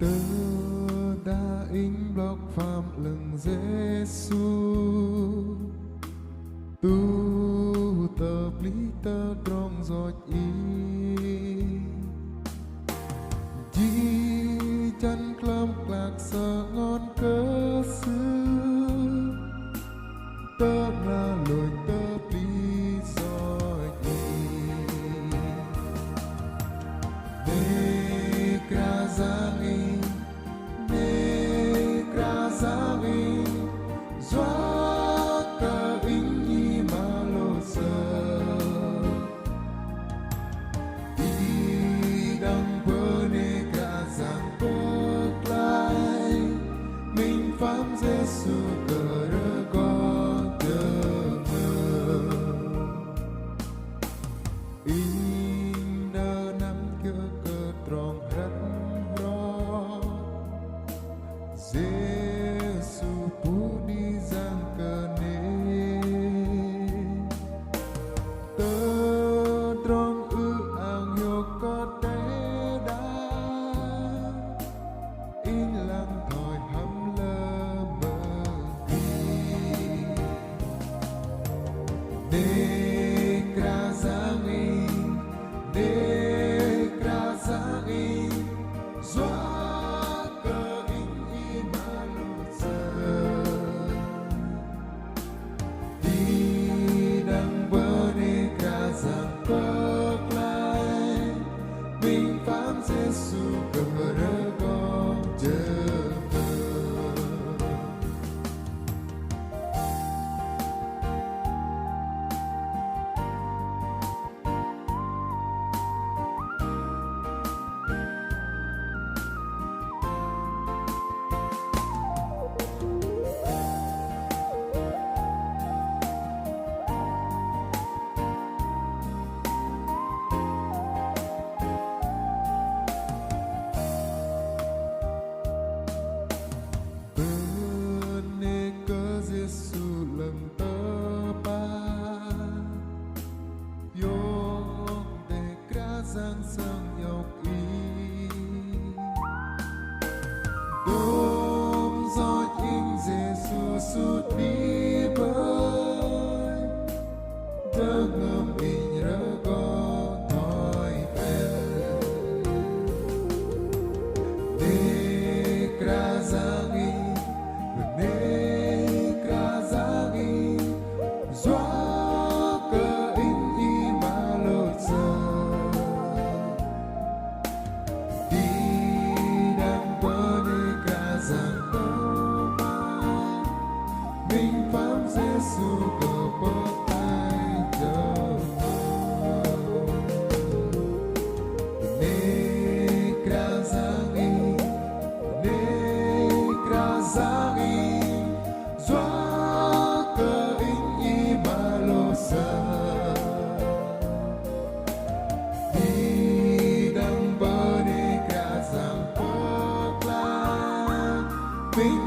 Tớ đã in block phạm lưng Giêsu tu tờ pli tờ trong giọt y di chân clam lạc sợ ngon cơ sư tớ là lối tớ pli giọt y để cả giang y Giêsu cờ rơ con tương mơ in đơ năm cơ cơ tròn rất rõ Giêsu pu đi giang cờ nê tơ tròn ư ang yo có té đá in lặng thỏi hâm lơ Giêsu cờ rơ con chờ Giêsu lần tơ ba yok de krazang sang yok y đom gió in Giêsu sút đi bơi đơ ngâm in rơ go thoi về de krazang in Giêsu cờ bơ tay chờ nê kra giang y doa cờ in y ma lô sa đi đăng bơ nê kra giang bơ la vinh